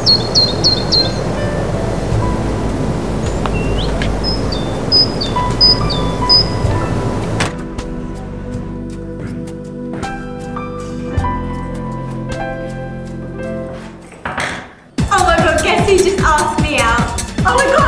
Oh my god, guess who just asked me out? Oh my god!